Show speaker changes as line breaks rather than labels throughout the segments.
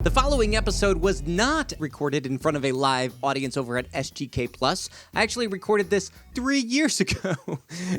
The following episode was not recorded in front of a live audience over at SGK Plus. I actually recorded this 3 years ago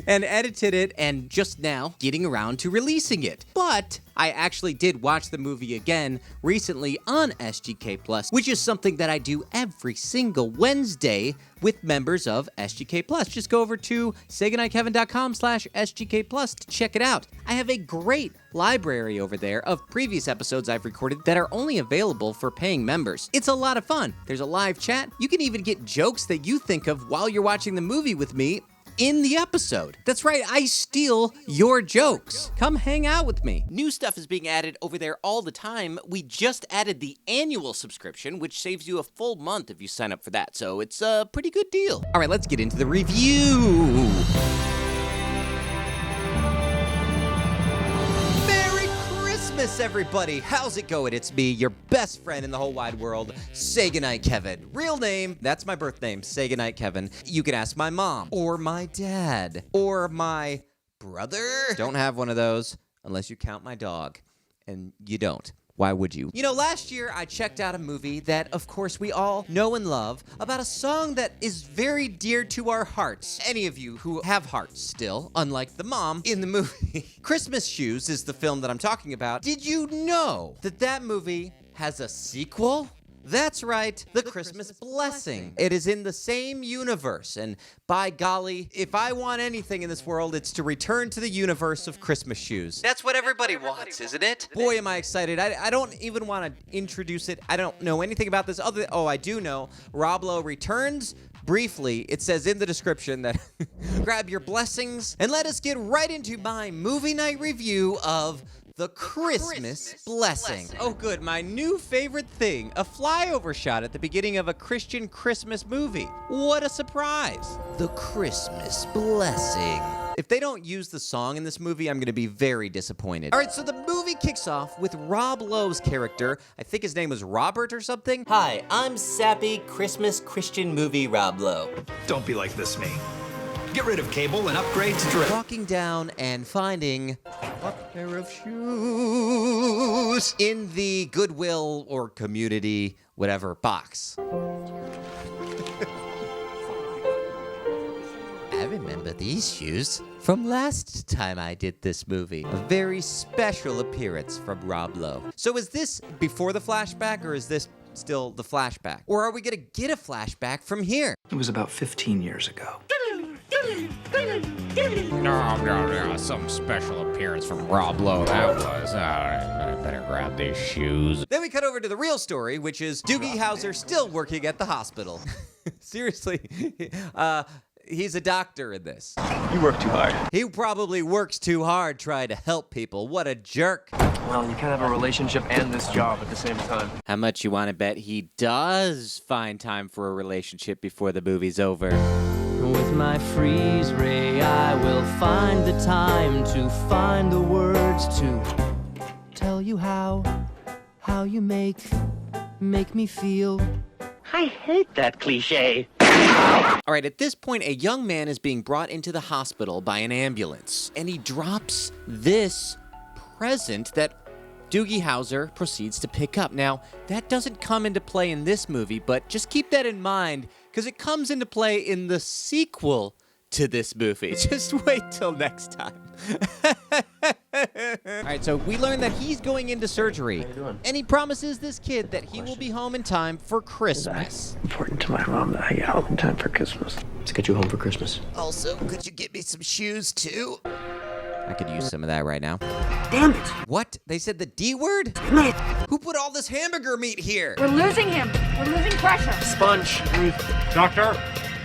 and edited it and just now getting around to releasing it. But I actually did watch the movie again recently on SGK Plus, which is something that I do every single Wednesday with members of SGK Plus. Just go over to SayGoodnightKevin.com/SGK Plus to check it out. I have a great library over there of previous episodes I've recorded that are only available for paying members. It's a lot of fun. There's a live chat. You can even get jokes that you think of while you're watching the movie with me in the episode. That's right, I steal your jokes. Come hang out with me. New stuff is being added over there all the time. We just added the annual subscription, which saves you a full month if you sign up for that, so it's a pretty good deal. All right, let's get into the review. Everybody, how's it going? It's me, your best friend in the whole wide world, Say Goodnight Kevin. Real name, that's my birth name, Say Goodnight Kevin. You can ask my mom, or my dad, or my brother. Don't have one of those, unless you count my dog, and you don't. Why would you? You know, last year I checked out a movie that, of course, we all know and love about a song that is very dear to our hearts. Any of you who have hearts still, unlike the mom in the movie. Christmas Shoes is the film that I'm talking about. Did you know that that movie has a sequel? That's right, The Christmas Blessing. It is in the same universe, and by golly, if I want anything in this world, it's to return to the universe of Christmas Shoes. That's what everybody wants, isn't it? Boy, am I excited. I don't even want to introduce it. I don't know anything about this other than, I do know. Rob Lowe returns. Briefly, it says in the description that grab your blessings, and let us get right into my movie night review of The Christmas Blessing. Oh good, my new favorite thing, a flyover shot at the beginning of a Christian Christmas movie. What a surprise. The Christmas Blessing. If they don't use the song in this movie, I'm gonna be very disappointed. All right, so the movie kicks off with Rob Lowe's character. I think his name was Robert or something. Hi, I'm sappy Christmas Christian movie Rob Lowe.
Don't be like this, me. Get rid of cable and upgrade to drip.
Walking down and finding a pair of shoes in the Goodwill or community, whatever, box. I remember these shoes from last time I did this movie. A very special appearance from Rob Lowe. So is this before the flashback, or is this still the flashback? Or are we gonna get a flashback from here?
It was about 15 years ago.
No, some special appearance from Rob Lowe, that was. I better grab these shoes.
Then we cut over to the real story, which is Doogie Howser still working at the hospital. Seriously, he's a doctor in this.
You work too hard.
He probably works too hard trying to help people. What a jerk.
Well, you can't have a relationship and this job at the same time.
How much you want to bet he does find time for a relationship before the movie's over?
With my freeze ray, I will find the time to find the words to tell you how you make me feel.
I hate that cliche.
All right, at this point, a young man is being brought into the hospital by an ambulance, and he drops this present that Doogie Howser proceeds to pick up. Now, that doesn't come into play in this movie, but just keep that in mind, because it comes into play in the sequel to this movie. Just wait till next time. All right, so we learned that he's going into surgery, and he promises this kid that he will be home in time for Christmas.
Important to my mom that I get home in time for Christmas.
To get you home for Christmas.
Also, could you get me some shoes, too? I could use some of that right now.
Damn it!
What? They said the D word?
Damn it!
Who put all this hamburger meat here?
We're losing him! We're losing pressure!
Sponge.
Doctor?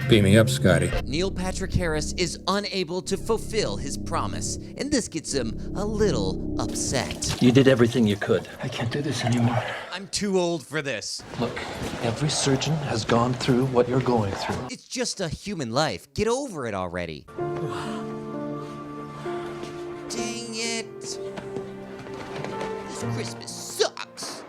Beam me up, Scotty.
Neil Patrick Harris is unable to fulfill his promise, and this gets him a little upset.
You did everything you could.
I can't do this anymore.
I'm too old for this.
Look, every surgeon has gone through what you're going through.
It's just a human life. Get over it already. Dang it. This Christmas sucks.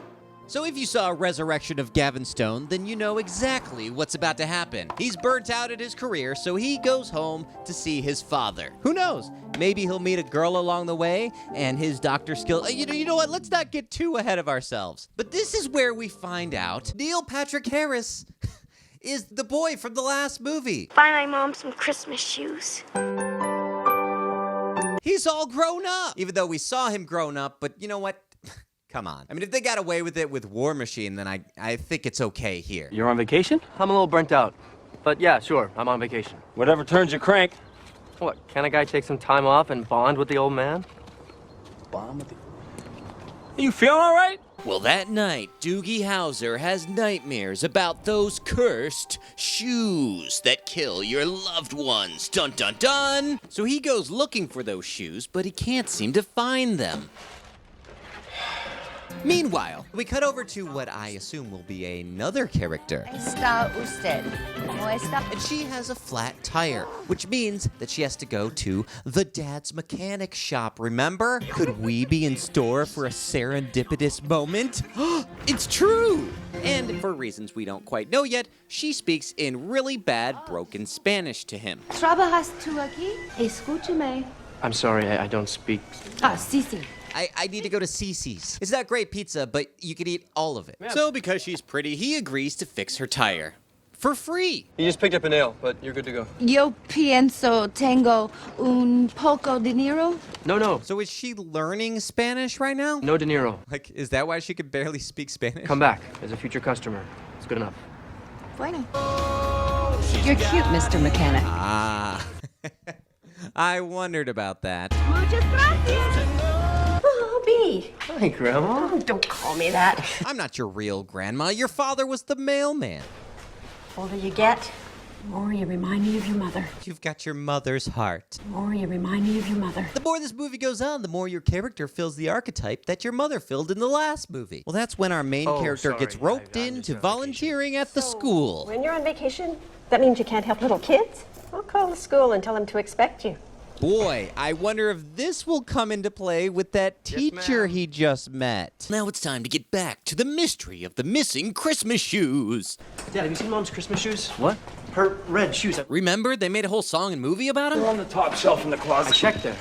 So if you saw a resurrection of Gavin Stone, then you know exactly what's about to happen. He's burnt out at his career, so he goes home to see his father. Who knows? Maybe he'll meet a girl along the way, and his doctor skill... You know what? Let's not get too ahead of ourselves. But this is where we find out Neil Patrick Harris is the boy from the last movie.
Buy my mom some Christmas shoes.
He's all grown up. Even though we saw him grown up, but you know what? Come on. I mean, if they got away with it with War Machine, then I think it's okay here.
You're on vacation? I'm a little burnt out. But yeah, sure, I'm on vacation.
Whatever turns your crank.
What, can a guy take some time off and bond with the old man?
Bond with the... You feeling all right?
Well, that night, Doogie Howser has nightmares about those cursed shoes that kill your loved ones. Dun dun dun! So he goes looking for those shoes, but he can't seem to find them. Meanwhile, we cut over to what I assume will be another character.
Está usted? ¿Cómo está?
And she has a flat tire, which means that she has to go to the dad's mechanic shop, remember? Could we be in store for a serendipitous moment? It's true! And for reasons we don't quite know yet, she speaks in really bad broken Spanish to him.
¿Trabajas tú aquí? Escúchame.
I'm sorry, I don't speak.
Sí, sí.
I need to go to Cece's. It's not great pizza, but you could eat all of it. Yeah. So because she's pretty, he agrees to fix her tire. For free.
You just picked up a nail, but you're good to go.
Yo pienso tengo un poco de dinero.
No.
So is she learning Spanish right now?
No dinero.
Like, is that why she could barely speak Spanish?
Come back as a future customer. It's good enough.
Bueno. You're cute, Mr. Mechanic.
Ah. I wondered about that.
Muchas gracias.
Hi, Grandma.
Oh, don't call me that.
I'm not your real grandma. Your father was the mailman.
The older you get, the more you remind me of your mother.
You've got your mother's heart.
The more you remind me of your mother.
The more this movie goes on, the more your character fills the archetype that your mother filled in the last movie. Well, that's when our main character gets roped into volunteering at the school.
When you're on vacation, that means you can't help little kids? I'll call the school and tell them to expect you.
Boy, I wonder if this will come into play with that teacher he just met. Now it's time to get back to the mystery of the missing Christmas shoes.
Dad, have you seen Mom's Christmas shoes? What? Her red shoes.
Remember, they made a whole song and movie about them?
They're on the top shelf in the closet.
I checked there.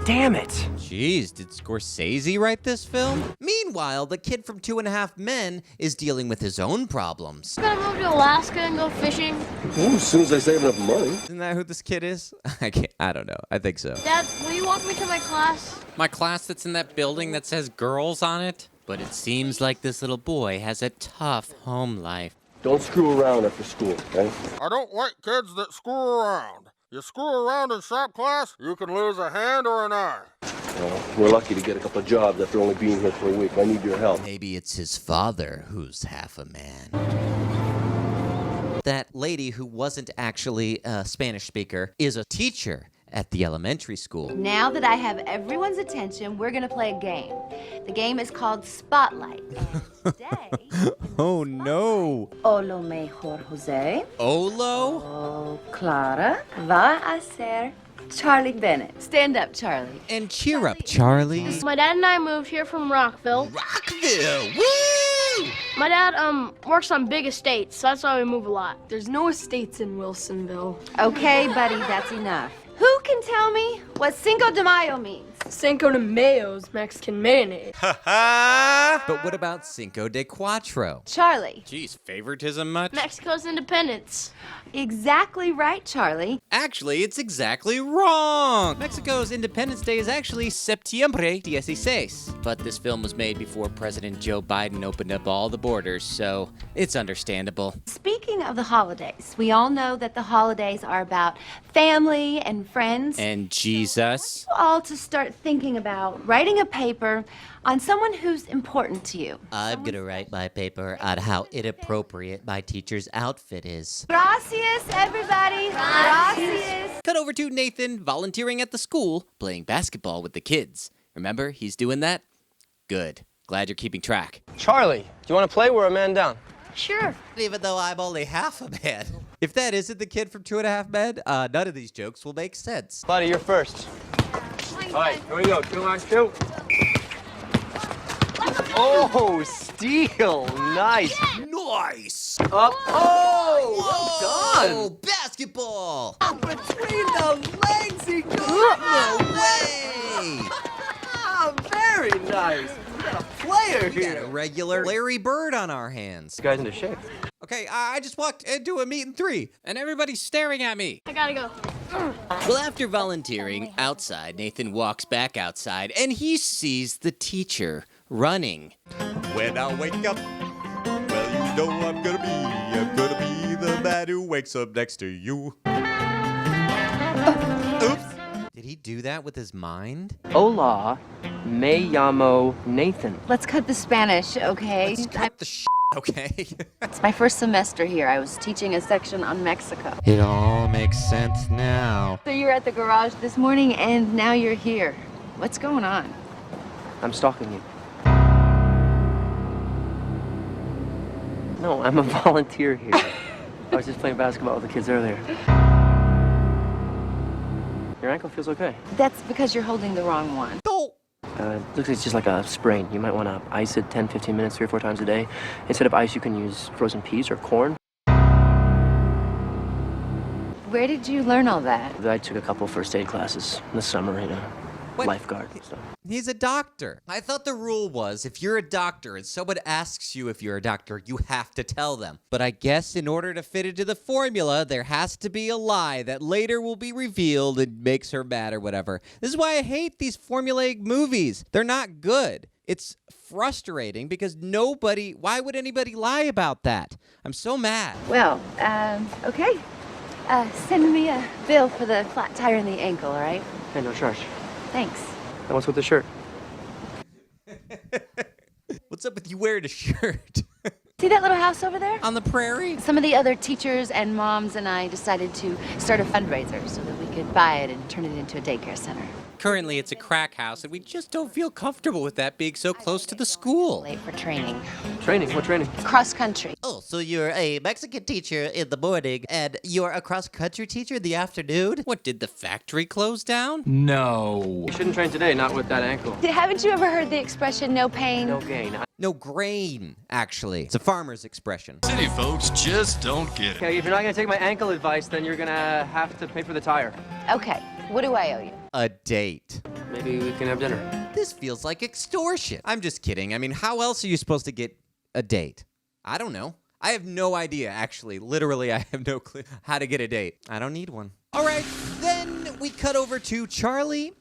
Damn it.
Jeez, did Scorsese write this film? Meanwhile, the kid from 2.5 Men is dealing with his own problems.
Gonna move to Alaska and go fishing.
Well, as soon as I save enough money.
Isn't that who this kid is? I don't know. I think so.
Dad, will you walk me to my class?
My class that's in that building that says girls on it?
But it seems like this little boy has a tough home life.
Don't screw around after school, okay?
I don't like kids that screw around. You screw around in shop class, you can lose a hand or an eye.
Well, we're lucky to get a couple of jobs after only being here for a week. I need your help.
Maybe it's his father who's half a man. That lady who wasn't actually a Spanish speaker is a teacher at the elementary school.
Now that I have everyone's attention, we're gonna play a game. The game is called Spotlight. Today,
oh no.
Olo mejor Jose.
Olo?
Oh, Clara va a ser Charlie Bennett. Stand up, Charlie.
And cheer up, Charlie.
My dad and I moved here from Rockville.
Rockville! Woo!
My dad works on big estates, so that's why we move a lot.
There's no estates in Wilsonville.
Okay, buddy, that's enough. Who can tell me what Cinco de Mayo means?
Cinco de Mayo's Mexican mayonnaise.
But what about Cinco de Cuatro?
Charlie.
Geez, favoritism much?
Mexico's independence.
Exactly right, Charlie.
Actually, it's exactly wrong. Mexico's Independence Day is actually Septiembre 16. But this film was made before President Joe Biden opened up all the borders, so it's understandable.
Speaking of the holidays, we all know that the holidays are about family and friends.
And Jesus.
So all to start thinking about writing a paper on someone who's important to you.
I'm gonna write my paper on how inappropriate my teacher's outfit is.
Gracias, everybody. Gracias.
Cut over to Nathan volunteering at the school, playing basketball with the kids. Remember, he's doing that? Good. Glad you're keeping track.
Charlie, do you want to play? We're a man down.
Sure.
Even though I'm only half a man. If that isn't the kid from 2.5 Men, none of these jokes will make sense.
Buddy, you're first.
All right, here we go. 2 on 2.
Oh, steal. Nice.
Nice.
Up. Oh, well
Oh,
done.
basketball.
Between the legs he goes.
No way.
Very nice. We got a player
We got a
here.
regular Larry Bird on our hands.
This guy's into shape.
Okay, I just walked into a meet in 3, and everybody's staring at me.
I gotta go.
Well, after volunteering outside, Nathan walks back outside and he sees the teacher running.
When I wake up, well, you know I'm gonna be the man who wakes up next to you. Oops. Did he do that with his mind?
Hola, me llamo Nathan.
Let's cut the Spanish, okay?
Let's cut the shit, okay?
It's my first semester here. I was teaching a section on Mexico.
It all makes sense now.
So you were at the garage this morning, and now you're here. What's going on?
I'm stalking you. No, I'm a volunteer here. I was just playing basketball with the kids earlier. Your ankle feels okay.
That's because you're holding the wrong one.
Looks like it's just like a sprain. You might want to ice it 10, 15 minutes, 3 or 4 times a day. Instead of ice, you can use frozen peas or corn.
Where did you learn all that?
I took a couple first aid classes in the summer, lifeguard and stuff.
He's a doctor. I thought the rule was if you're a doctor and someone asks you if you're a doctor, you have to tell them. But I guess in order to fit into the formula, there has to be a lie that later will be revealed and makes her mad or whatever. This is why I hate these formulaic movies. They're not good. It's frustrating because why would anybody lie about that? I'm so mad.
Well, okay. Send me a bill for the flat tire in the ankle, all right?
Hey, no charge.
Thanks.
And what's with the shirt?
What's up with you wearing a shirt?
See that little house over there?
On the prairie?
Some of the other teachers and moms and I decided to start a fundraiser so that we could buy it and turn it into a daycare center.
Currently, it's a crack house, and we just don't feel comfortable with that being so close to the school.
Late for training.
Training? What training?
Cross country.
Oh, so you're a Mexican teacher in the morning, and you're a cross-country teacher in the afternoon? What, did the factory close down?
No.
You shouldn't train today, not with that ankle.
Haven't you ever heard the expression no pain?
No gain.
No grain, actually. It's a farmer's expression.
City folks just don't get it.
Okay, if you're not going to take my ankle advice, then you're going to have to pay for the tire.
Okay, what do I owe you?
A date.
Maybe we can have dinner.
This feels like extortion. I'm just kidding. I mean, how else are you supposed to get a date? I don't know. I have no idea, actually. Literally, I have no clue how to get a date. I don't need one. All right, then we cut over to Charlie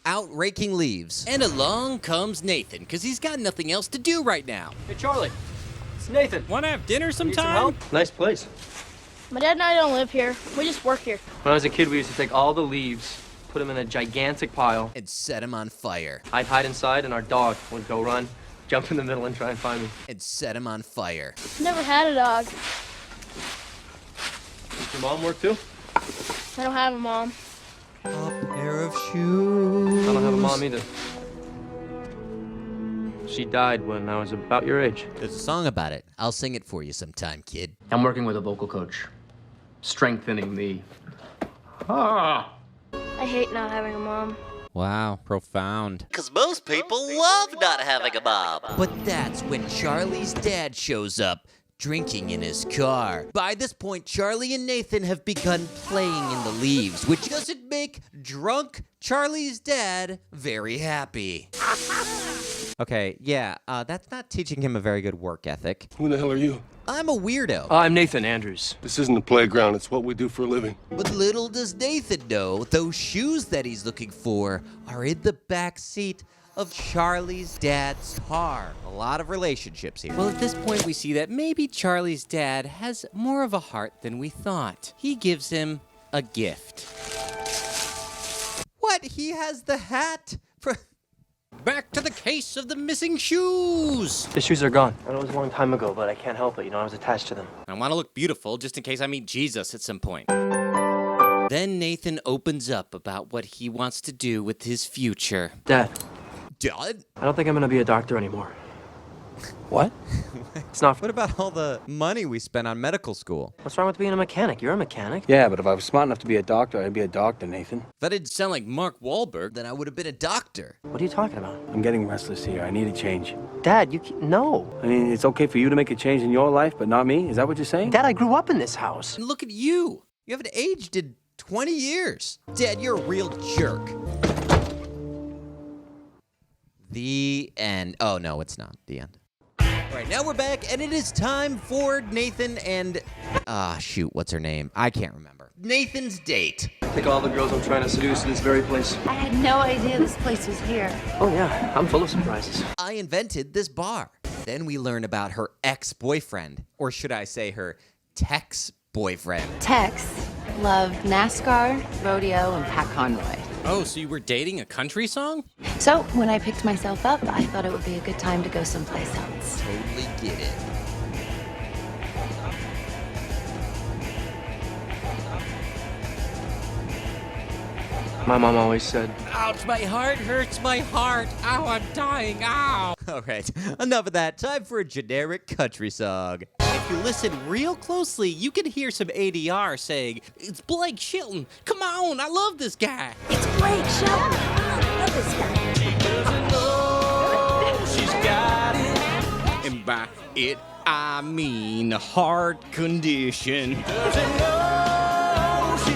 out raking leaves.
And along comes Nathan, because he's got nothing else to do right now.
Hey, Charlie. It's Nathan.
Want to have dinner
Need some
sometime?
help? Nice place.
My dad and I don't live here. We just work here.
When I was a kid, we used to take all the leaves, put them in a gigantic pile,
And set him on fire.
I'd hide inside, and our dog would go run, jump in the middle, and try and find me.
And set him on fire.
Never had a dog.
Does your mom work too?
I don't have a mom.
A pair of shoes.
I don't have a mom either. She died when I was about your age.
There's a song about it. I'll sing it for you sometime, kid.
I'm working with a vocal coach, strengthening the...
I hate not having a mom.
Wow, profound.
Because most people love not having a mom.
But that's when Charlie's dad shows up, drinking in his car. By this point, Charlie and Nathan have begun playing in the leaves, which doesn't make drunk Charlie's dad very happy. Okay, yeah, that's not teaching him a very good work ethic.
Who the hell are you?
I'm a weirdo.
I'm Nathan Andrews.
This isn't a playground. It's what we do for a living.
But little does Nathan know, those shoes that he's looking for are in the back seat of Charlie's dad's car. A lot of relationships here.
Well, at this point, we see that maybe Charlie's dad has more of a heart than we thought. He gives him a gift.
What? He has the hat?
Back to the case of the missing shoes.
The shoes are gone. I know it was a long time ago, but I can't help it. I was attached to them.
I want to look beautiful just in case I meet Jesus at some point. Then Nathan opens up about what he wants to do with his future.
Dad.
Dad?
I don't think I'm going to be a doctor anymore.
What?
It's not.
What about all the money we spent on medical school?
What's wrong with being a mechanic? You're a mechanic.
Yeah, but if I was smart enough to be a doctor, I'd be a doctor, Nathan.
If I didn't sound like Mark Wahlberg, then I would have been a doctor.
What are you talking about?
I'm getting restless here. I need a change.
Dad, no.
I mean, it's okay for you to make a change in your life, but not me? Is that what you're saying?
Dad, I grew up in this house.
And look at you.
You haven't aged in 20 years. Dad, you're a real jerk. The end. Oh, no, it's not. The end. All right, now we're back, and it is time for Nathan and... shoot, what's her name? I can't remember. Nathan's date.
Take all the girls I'm trying to seduce to this very place.
I had no idea this place was here.
Oh, yeah. I'm full of surprises.
I invented this bar. Then we learn about her ex-boyfriend, or should I say her Tex-boyfriend.
Tex loved NASCAR, rodeo, and Pat Conroy.
Oh, so you were dating a country song?
So when I picked myself up, I thought it would be a good time to go someplace else.
Totally get it.
My mom always said,
Ouch, my heart hurts my heart. Ow, I'm dying, ow.
All right, enough of that. Time for a generic country song.
If you listen real closely, you can hear some ADR saying, it's Blake Shelton. Come on, I love this guy.
It's Blake Shelton. I love this guy.
She's got it. And by it, I mean heart condition. She's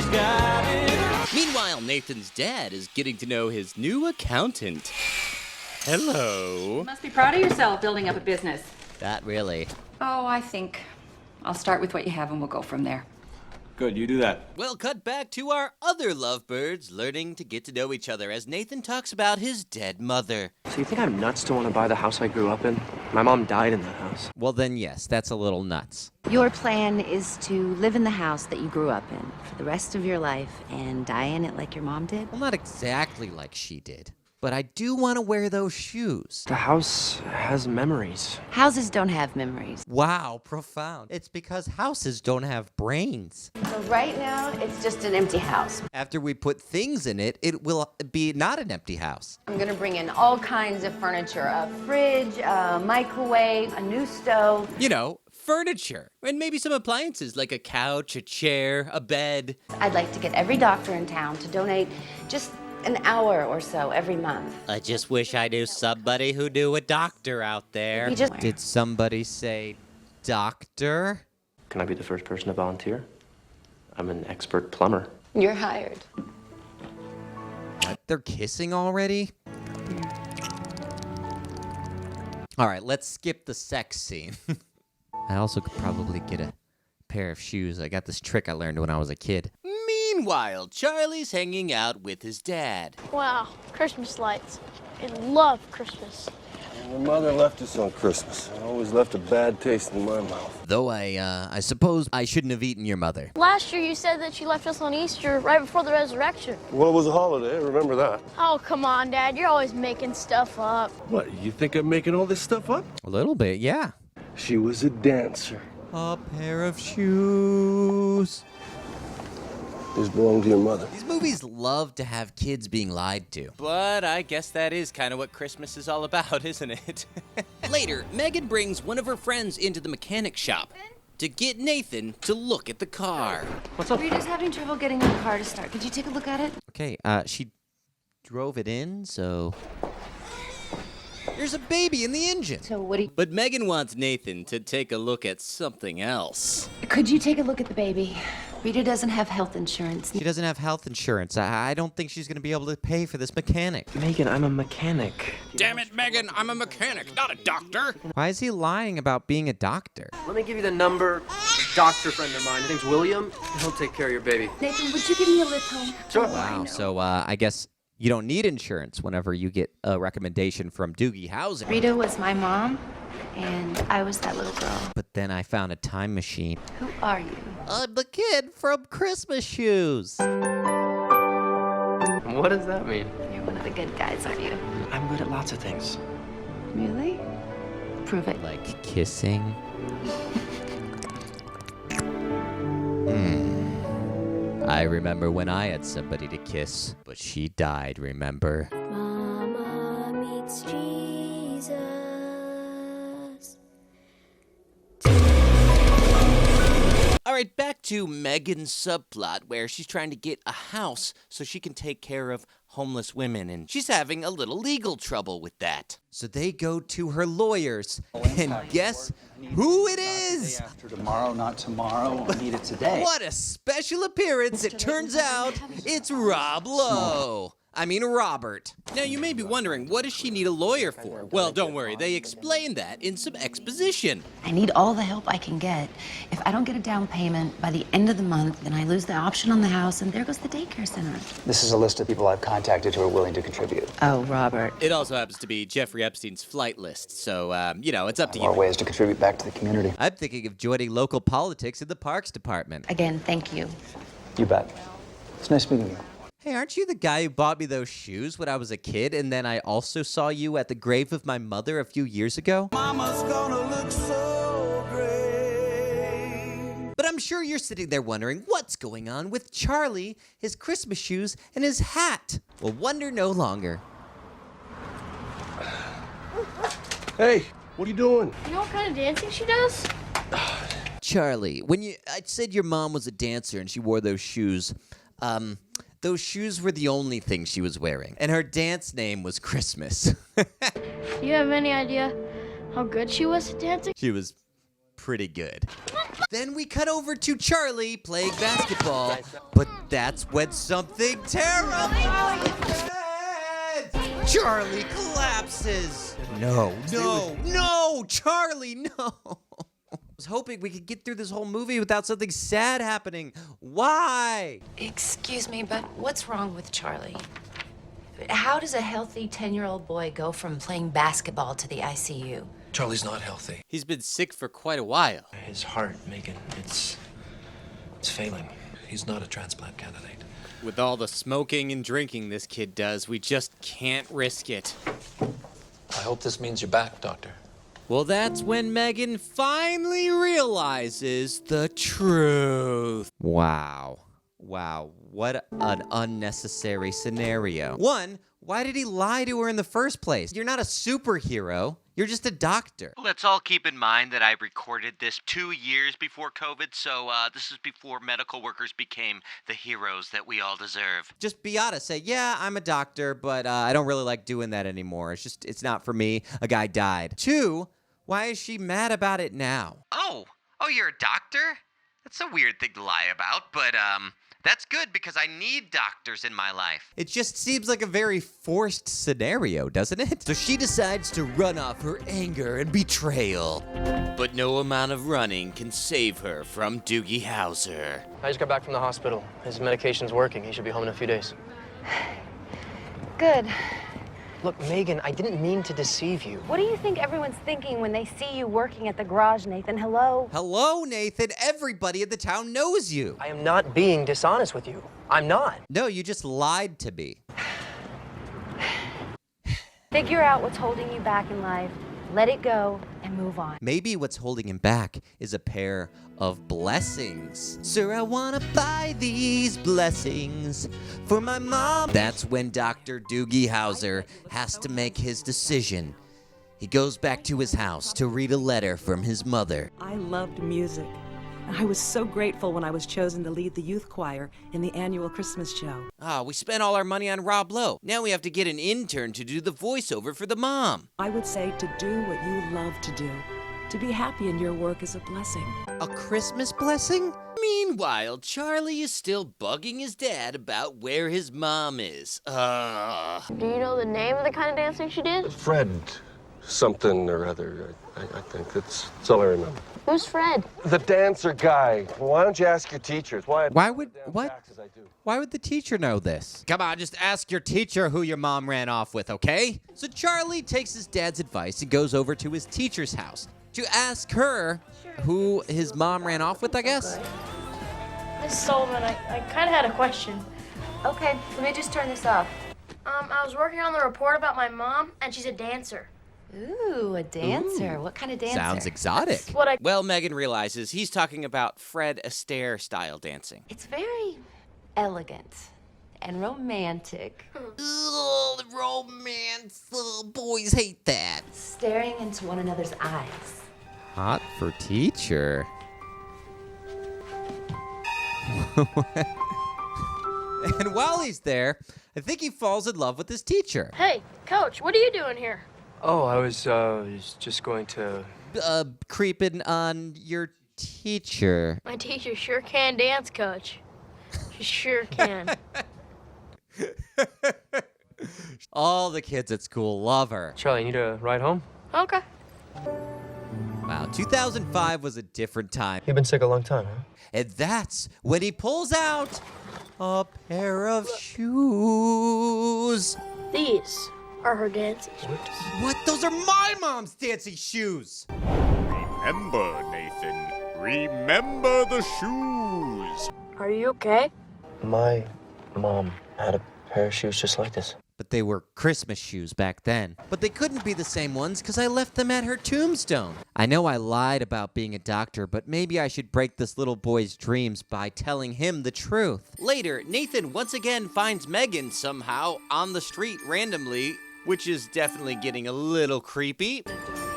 got it. Meanwhile, Nathan's dad is getting to know his new accountant. Hello.
You must be proud of yourself building up a business.
Not really.
Oh, I think I'll start with what you have and we'll go from there.
Good, you do that.
Well, cut back to our other lovebirds learning to get to know each other as Nathan talks about his dead mother.
So you think I'm nuts to want to buy the house I grew up in? My mom died in that house.
Well, then, yes, that's a little nuts.
Your plan is to live in the house that you grew up in for the rest of your life and die in it like your mom did?
Well, not exactly like she did, but I do want to wear those shoes.
The house has memories.
Houses don't have memories.
Wow, profound. It's because houses don't have brains.
So right now, it's just an empty house.
After we put things in it, it will be not an empty house.
I'm gonna bring in all kinds of furniture, a fridge, a microwave, a new stove.
You know, furniture. And maybe some appliances like a couch, a chair, a bed.
I'd like to get every doctor in town to donate just an hour or so every month.
I just wish I knew somebody who knew a doctor out there.
Did somebody say doctor?
Can I be the first person to volunteer? I'm an expert plumber.
You're hired.
What? They're kissing already? All right, let's skip the sex scene. I also could probably get a pair of shoes. I got this trick I learned when I was a kid.
Meanwhile, Charlie's hanging out with his dad.
Wow, Christmas lights. I love Christmas.
My mother left us on Christmas. It always left a bad taste in my mouth.
Though I suppose I shouldn't have eaten your mother.
Last year you said that you left us on Easter right before the resurrection.
Well, it was a holiday. I remember that.
Oh, come on, Dad. You're always making stuff up.
What, you think I'm making all this stuff up?
A little bit, yeah.
She was a dancer.
A pair of shoes.
These belong to your mother.
These movies love to have kids being lied to.
But I guess that is kind of what Christmas is all about, isn't it? Later, Megan brings one of her friends into the mechanic shop to get Nathan to look at the car.
What's up?
Rita's having trouble getting the car to start. Could you take a look at it?
Okay, she drove it in, so... There's a baby in the engine.
So what do you...
But Megan wants Nathan to take a look at something else.
Could you take a look at the baby? Rita doesn't have health insurance.
She doesn't have health insurance. I don't think she's going to be able to pay for this mechanic.
Megan, I'm a mechanic.
Damn it, Megan, I'm a mechanic, not a doctor.
Why is he lying about being a doctor?
Let me give you the number of a doctor friend of mine. His name's William. He'll take care of your baby.
Nathan, would you give me a lift home?
Sure.
Wow, so I guess you don't need insurance whenever you get a recommendation from Doogie Housing.
Rita was my mom, and I was that little girl.
But then I found a time machine.
Who are you?
I'm the kid from Christmas Shoes.
What does that mean?
You're one of the good guys, aren't you?
I'm good at lots of things.
Really? Prove it.
Like kissing. I remember when I had somebody to kiss, but she died, remember?
Mama meets Jesus.
to Megan's subplot where she's trying to get a house so she can take care of homeless women, and she's having a little legal trouble with that.
So they go to her lawyers, and guess who it is?
After tomorrow, not tomorrow. I need it today.
What a special appearance. It turns out it's Rob Lowe. I mean, Robert.
Now, you may be wondering, what does she need a lawyer for? Well, don't worry, they explain that in some exposition.
I need all the help I can get. If I don't get a down payment by the end of the month, then I lose the option on the house, and there goes the daycare center.
This is a list of people I've contacted who are willing to contribute.
Oh, Robert.
It also happens to be Jeffrey Epstein's flight list, so, it's up to you.
More ways to contribute back to the community.
I'm thinking of joining local politics in the Parks Department.
Again, thank you.
You bet. It's nice meeting you.
Hey, aren't you the guy who bought me those shoes when I was a kid, and then I also saw you at the grave of my mother a few years ago?
Mama's gonna look so great.
But I'm sure you're sitting there wondering what's going on with Charlie, his Christmas shoes, and his hat. Well, wonder no longer.
Hey, what are you doing?
You know what kind of dancing she does?
Charlie, I said your mom was a dancer and she wore those shoes, those shoes were the only thing she was wearing, and her dance name was Christmas.
You have any idea how good she was at dancing?
She was pretty good. Then we cut over to Charlie playing basketball, but that's when something terrible happens. Charlie collapses. No, Charlie, no. I was hoping we could get through this whole movie without something sad happening. Why?
Excuse me, but what's wrong with Charlie? How does a healthy 10-year-old boy go from playing basketball to the ICU?
Charlie's not healthy.
He's been sick for quite a while.
His heart, Megan, it's failing. He's not a transplant candidate.
With all the smoking and drinking this kid does, we just can't risk it.
I hope this means you're back, Doctor.
Well, that's when Megan finally realizes the truth.
Wow, what an unnecessary scenario. One, why did he lie to her in the first place? You're not a superhero. You're just a doctor.
Let's all keep in mind that I recorded this 2 years before COVID, so this is before medical workers became the heroes that we all deserve.
Just be honest. Say, yeah, I'm a doctor, but I don't really like doing that anymore. It's not for me. A guy died. Two, why is she mad about it now?
Oh, you're a doctor? That's a weird thing to lie about, but that's good because I need doctors in my life.
It just seems like a very forced scenario, doesn't it? So she decides to run off her anger and betrayal.
But no amount of running can save her from Doogie Howser.
I just got back from the hospital. His medication's working. He should be home in a few days.
Good.
Look, Megan, I didn't mean to deceive you.
What do you think everyone's thinking when they see you working at the garage, Nathan? Hello?
Hello, Nathan. Everybody in the town knows you.
I am not being dishonest with you. I'm not.
No, you just lied to me.
Figure out what's holding you back in life, let it go, and move on.
Maybe what's holding him back is a pair of blessings. Sir, I wanna buy these blessings for my mom. That's when Dr. Doogie Howser has to make his decision. He goes back to his house to read a letter from his mother.
I loved music. I was so grateful when I was chosen to lead the youth choir in the annual Christmas show.
We spent all our money on Rob Lowe. Now we have to get an intern to do the voiceover for the mom.
I would say to do what you love to do. To be happy in your work is a blessing.
A Christmas blessing?
Meanwhile, Charlie is still bugging his dad about where his mom is.
Do you know the name of the kind of dancing she did?
Fred something or other, I think. That's all I remember.
Who's Fred?
The dancer guy. Why don't you ask your teachers? Why would
the teacher know this? Come on, just ask your teacher who your mom ran off with, okay? So Charlie takes his dad's advice and goes over to his teacher's house to ask her who his mom ran off with, I guess.
Miss Sullivan, I kind of had a question.
Okay, let me just turn this off.
I was working on the report about my mom, and she's a dancer.
Ooh, a dancer.
Ooh.
What kind of dancer?
Sounds exotic.
Well, Megan realizes he's talking about Fred Astaire style dancing.
It's very elegant and romantic.
Ugh, the romance. Ugh, boys hate that.
Staring into one another's eyes.
Hot for teacher. And while he's there, I think he falls in love with his teacher.
Hey, Coach, what are you doing here?
Oh, I was just going to...
Creeping on your teacher.
My teacher sure can dance, Coach. She sure can.
All the kids at school love her.
Charlie, you need a ride home?
Okay.
Wow, 2005 was a different time.
You've been sick a long time, huh?
And that's when he pulls out a pair of shoes.
These are her dancing shoes.
What? Those are my mom's dancing shoes.
Remember, Nathan. Remember the shoes.
Are you okay?
My mom had a pair of shoes just like this.
But they were Christmas shoes back then. But they couldn't be the same ones because I left them at her tombstone. I know I lied about being a doctor, but maybe I should break this little boy's dreams by telling him the truth.
Later, Nathan once again finds Megan somehow on the street randomly, which is definitely getting a little creepy.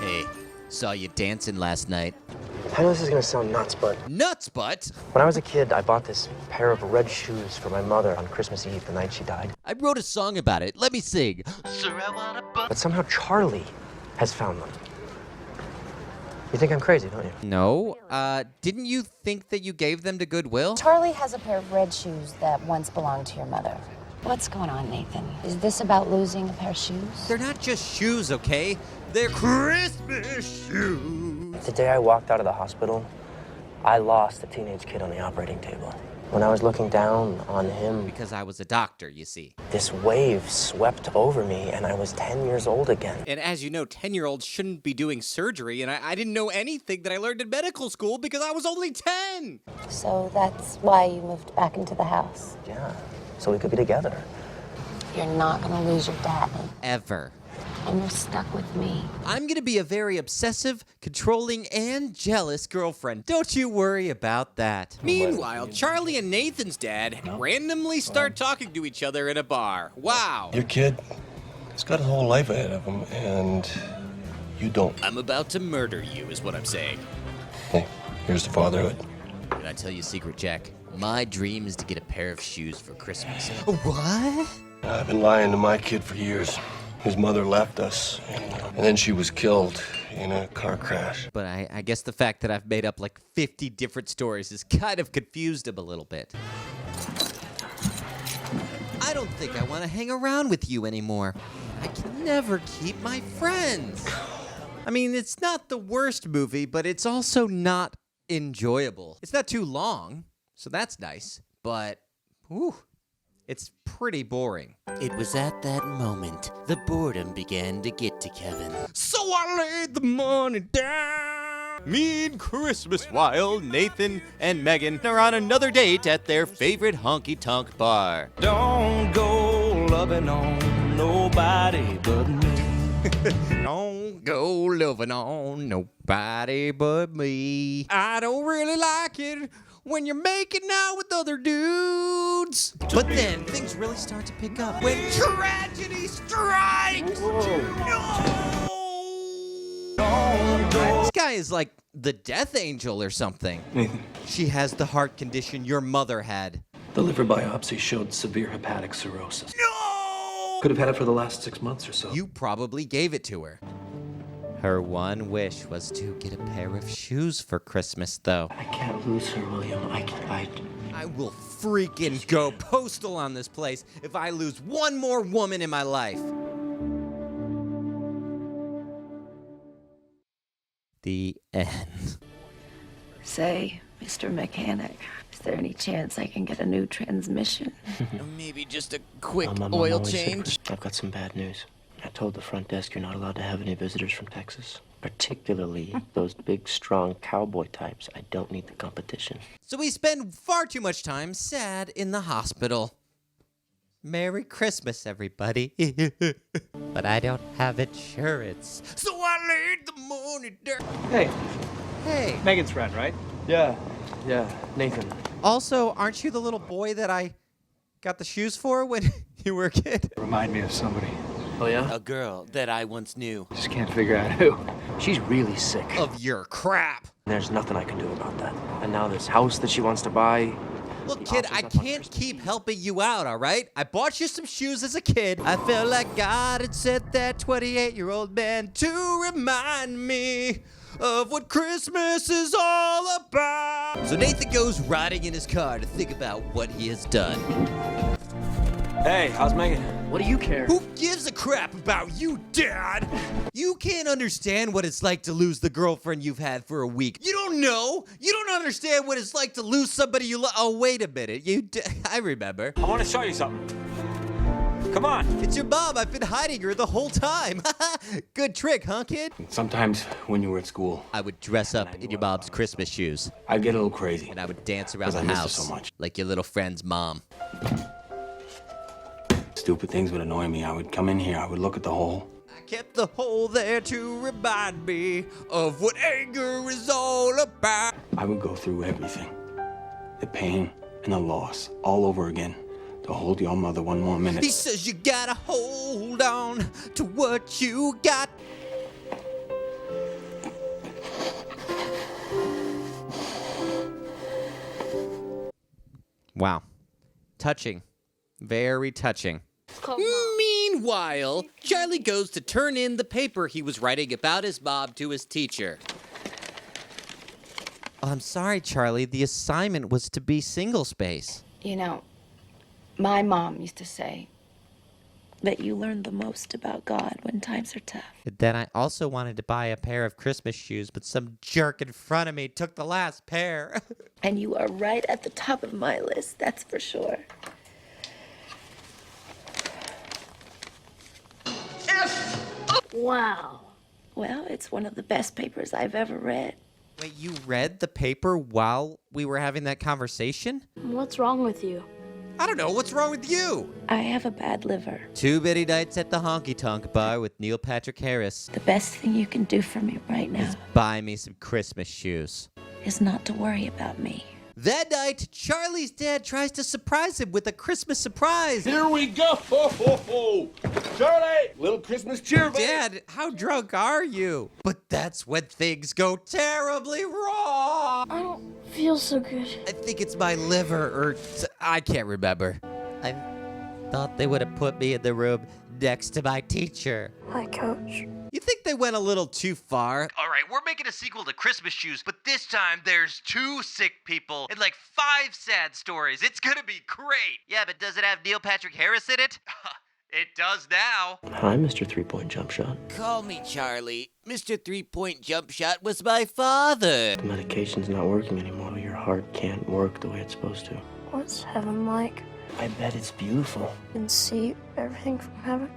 Hey, saw you dancing last night.
I know this is gonna sound nuts, but...
Nuts, but?
When I was a kid, I bought this pair of red shoes for my mother on Christmas Eve, the night she died.
I wrote a song about it. Let me sing.
But somehow Charlie has found them. You think I'm crazy, don't you?
No. Didn't you think that you gave them to Goodwill?
Charlie has a pair of red shoes that once belonged to your mother. What's going on, Nathan? Is this about losing a pair of shoes?
They're not just shoes, okay? They're Christmas shoes.
The day I walked out of the hospital, I lost a teenage kid on the operating table. When I was looking down on him...
Because I was a doctor, you see.
This wave swept over me, and I was 10 years old again.
And as you know, 10-year-olds shouldn't be doing surgery, and I didn't know anything that I learned in medical school because I was only 10.
So that's why you moved back into the house?
Yeah, so we could be together.
You're not gonna lose your dad.
Ever.
And you're stuck with me.
I'm gonna be a very obsessive, controlling, and jealous girlfriend. Don't you worry about that.
Meanwhile, Charlie and Nathan's dad randomly start talking to each other in a bar. Wow.
Your kid has got a whole life ahead of him, and you don't.
I'm about to murder you, is what I'm saying.
Hey, here's the fatherhood.
Can I tell you a secret, Jack? My dream is to get a pair of shoes for Christmas. What?
I've been lying to my kid for years. His mother left us, and then she was killed in a car crash.
But I guess the fact that I've made up like 50 different stories has kind of confused him a little bit. I don't think I want to hang around with you anymore. I can never keep my friends. I mean, it's not the worst movie, but it's also not enjoyable. It's not too long, so that's nice. But, whew. It's pretty boring.
It was at that moment the boredom began to get to Kevin.
So I laid the money down.
Mean Christmas while Nathan and Megan are on another date at their favorite honky-tonk bar.
Don't go loving on nobody but me.
Don't go loving on nobody but me. I don't really like it when you're making out with other dudes. But then things really start to pick up when tragedy strikes. No! This guy is like the death angel or something.
Nathan.
She has the heart condition your mother had.
The liver biopsy showed severe hepatic cirrhosis.
No!
Could have had it for the last 6 months or so.
You probably gave it to her. Her one wish was to get a pair of shoes for Christmas, though.
I can't lose her, William.
I will freaking go postal on this place if I lose one more woman in my life. The end.
Say, Mr. Mechanic, is there any chance I can get a new transmission?
Maybe just a quick
I'm
oil
always sick.
change.
I've got some bad news. I told the front desk you're not allowed to have any visitors from Texas. Particularly those big, strong cowboy types. I don't need the competition.
So we spend far too much time sad in the hospital. Merry Christmas, everybody. But I don't have insurance. So I laid the money down.
Hey.
Hey.
Megan's friend, right?
Yeah, Nathan.
Also, aren't you the little boy that I got the shoes for when you were a kid?
Remind me of somebody.
Oh, yeah?
A girl that I once knew.
Just can't figure out who.
She's really sick.
Of your crap.
There's nothing I can do about that. And now this house that she wants to buy,
Look, kid, I can't keep helping you out, all right? I bought you some shoes as a kid. I felt like God had sent that 28-year-old man to remind me of what Christmas is all about. So Nathan goes riding in his car to think about what he has done.
Hey, how's Megan?
What do you care?
Who gives a crap about you, Dad? You can't understand what it's like to lose the girlfriend you've had for a week. You don't know. You don't understand what it's like to lose somebody you love. Oh, wait a minute. I remember.
I want to show you something. Come on.
It's your mom. I've been hiding her the whole time. Good trick, huh, kid?
Sometimes when you were at school,
I would dress up in your mom's Christmas shoes.
I'd get a little crazy.
And I would dance around the
I missed her
house
so much.
like your little friend's mom.
Stupid things would annoy me. I would come in here, I would look at the hole.
I kept the hole there to remind me of what anger is all about.
I would go through everything. The pain and the loss all over again to hold your mother one more minute.
He says you gotta hold on to what you got. Wow. Touching. Very touching.
Meanwhile, Charlie goes to turn in the paper he was writing about his mom to his teacher.
Oh, I'm sorry, Charlie. The assignment was to be single space.
You know, my mom used to say that you learn the most about God when times are tough.
Then I also wanted to buy a pair of Christmas shoes, but some jerk in front of me took the last pair.
And you are right at the top of my list, that's for sure.
Wow.
Well, it's one of the best papers I've ever read.
Wait, you read the paper while we were having that conversation?
What's wrong with you?
I don't know. What's wrong with you?
I have a bad liver.
2 bitty nights at the Honky Tonk Bar with Neil Patrick Harris.
The best thing you can do for me right now
Buy me some Christmas shoes.
is not to worry about me.
That night, Charlie's dad tries to surprise him with a Christmas surprise.
Here we go. Ho, ho, ho. Charlie, little Christmas cheer, baby.
Dad, how drunk are you? But that's when things go terribly wrong.
I don't feel so good.
I think it's my liver, or I can't remember. I thought they would have put me in the room next to my teacher.
Hi, Coach.
You think they went a little too far?
All right, we're making a sequel to Christmas Shoes, but this time there's 2 sick people and like 5 sad stories. It's gonna be great. Yeah, but does it have Neil Patrick Harris in it? It does now.
Hi, Mr. Three-Point Jump Shot.
Call me Charlie. Mr. 3-Point Jump Shot was my father.
The medication's not working anymore. Your heart can't work the way it's supposed to.
What's heaven like?
I bet it's beautiful.
And see everything from heaven?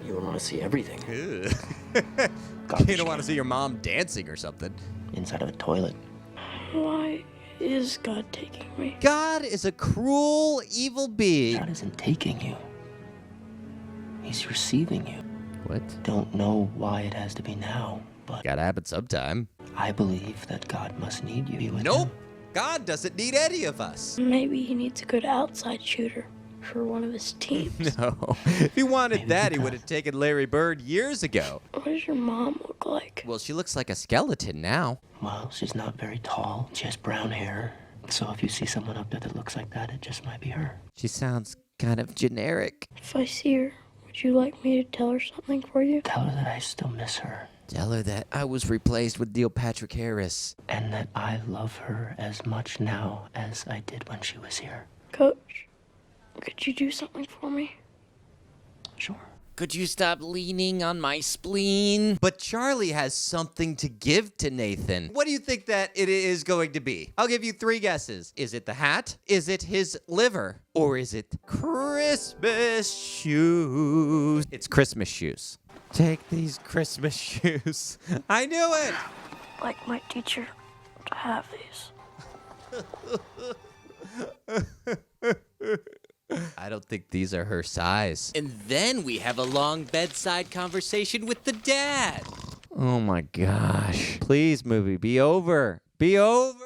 You don't want to see everything.
You don't want to see your mom dancing or something.
Inside of a toilet.
Why is God taking me?
God is a cruel, evil being.
God isn't taking you. He's receiving you.
What?
Don't know why it has to be now, but
Gotta happen sometime.
I believe that God must need you. Be with
Nope.
him.
God doesn't need any of us.
Maybe he needs a good outside shooter for one of his teams.
No. If he wanted that, he would have taken Larry Bird years ago.
What does your mom look like?
Well, she looks like a skeleton now.
Well, she's not very tall. She has brown hair. So if you see someone up there that looks like that, it just might be her.
She sounds kind of generic.
If I see her, would you like me to tell her something for you?
Tell her that I still miss her.
Tell her that I was replaced with Neil Patrick Harris.
And that I love her as much now as I did when she was here.
Coach, could you do something for me?
Sure.
Could you stop leaning on my spleen?
But Charlie has something to give to Nathan. What do you think that it is going to be? I'll give you 3 guesses. Is it the hat? Is it his liver? Or is it Christmas shoes? It's Christmas shoes. Take these Christmas shoes. I knew it!
Like my teacher to have these.
I don't think these are her size.
And then we have a long bedside conversation with the dad.
Oh my gosh. Please, movie, be over. Be over!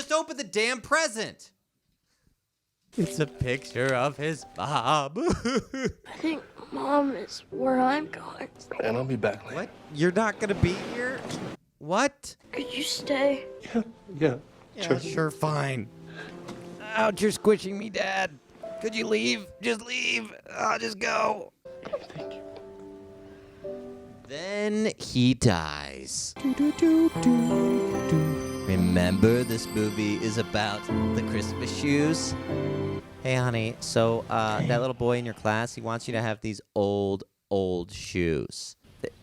Just open the damn present. It's a picture of his mom.
I think Mom is where I'm going.
And I'll be back later.
What? You're not gonna be here? What?
Could you stay?
Yeah.
Sure, fine. Ouch, you're squishing me, Dad. Could you leave? Just leave. I'll just go.
Then he dies. Remember, this movie is about the Christmas shoes? Hey, honey, so that little boy in your class, he wants you to have these old shoes.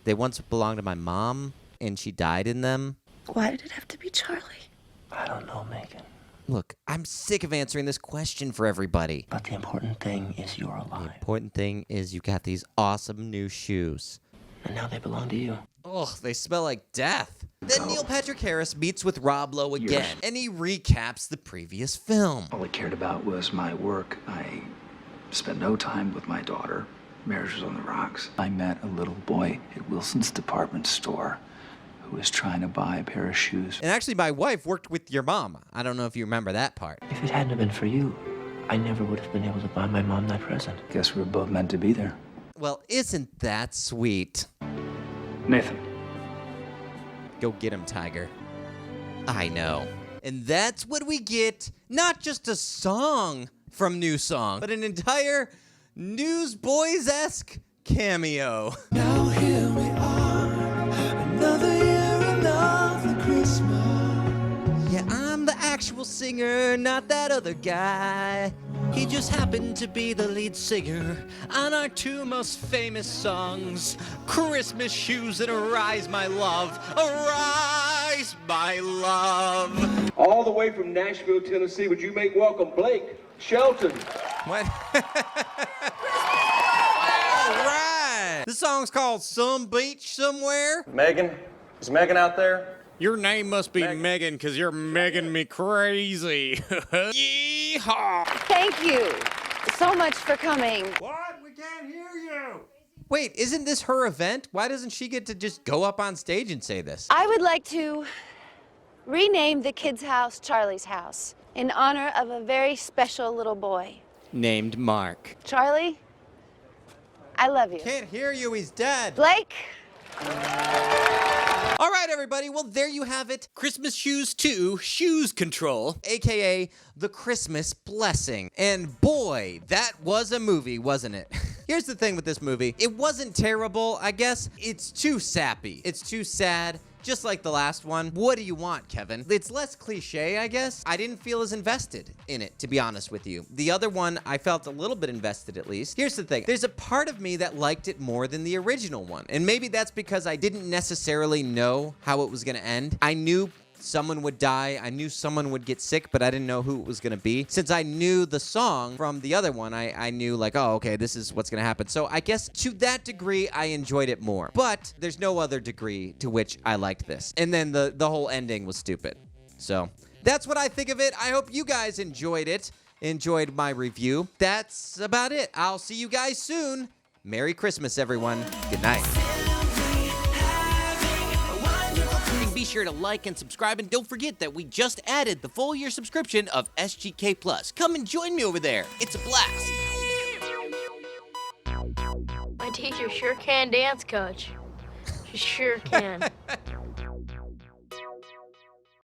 They once belonged to my mom, and she died in them.
Why did it have to be Charlie?
I don't know, Megan.
Look, I'm sick of answering this question for everybody.
But the important thing is you're alive.
The important thing is you got these awesome new shoes.
And now they belong to you.
Ugh, they smell like death. Then Neil Patrick Harris meets with Rob Lowe again, and he recaps the previous film.
All I cared about was my work. I spent no time with my daughter. Marriage was on the rocks. I met a little boy at Wilson's department store who was trying to buy a pair of shoes.
And actually, my wife worked with your mom. I don't know if you remember that part.
If it hadn't have been for you, I never would have been able to buy my mom that present.
Guess we were both meant to be there.
Well, isn't that sweet?
Nathan.
Go get him, Tiger. I know. And that's what we get. Not just a song from New Song, but an entire Newsboys-esque cameo.
Now here we are, another year, another Christmas.
Yeah, I'm the actual singer, not that other guy.
He just happened to be the lead singer on our two most famous songs, Christmas Shoes and Arise My Love, Arise My Love.
All the way from Nashville, Tennessee, would you make welcome Blake Shelton?
What? All right. The song's called Some Beach Somewhere.
Megan? Is Megan out there?
Your name must be Megan, because you're Megan me crazy. Yeehaw!
Thank you so much for coming.
What? We can't hear you.
Wait, isn't this her event? Why doesn't she get to just go up on stage and say this?
I would like to rename the kids' house Charlie's house in honor of a very special little boy.
Named Mark.
Charlie, I love you.
Can't hear you, he's dead.
Blake?
All right, everybody. Well, there you have it.
Christmas Shoes 2, Shoes Control.
AKA The Christmas Blessing. And boy, that was a movie, wasn't it? Here's the thing with this movie. It wasn't terrible, I guess. It's too sappy. It's too sad. Just like the last one. What do you want, Kevin? It's less cliche, I guess. I didn't feel as invested in it, to be honest with you. The other one, I felt a little bit invested at least. Here's the thing. There's a part of me that liked it more than the original one. And maybe that's because I didn't necessarily know how it was going to end. I knew someone would die. I knew someone would get sick, but I didn't know who it was going to be. Since I knew the song from the other one, I knew like, oh, okay, this is what's going to happen. So I guess to that degree, I enjoyed it more. But there's no other degree to which I liked this. And then the whole ending was stupid. So that's what I think of it. I hope you guys enjoyed it, enjoyed my review. That's about it. I'll see you guys soon. Merry Christmas, everyone. Good night.
Be sure to like and subscribe, and don't forget that we just added the full year subscription of SGK Plus. Come and join me over there. It's a blast.
My teacher sure can dance, Coach. She sure can.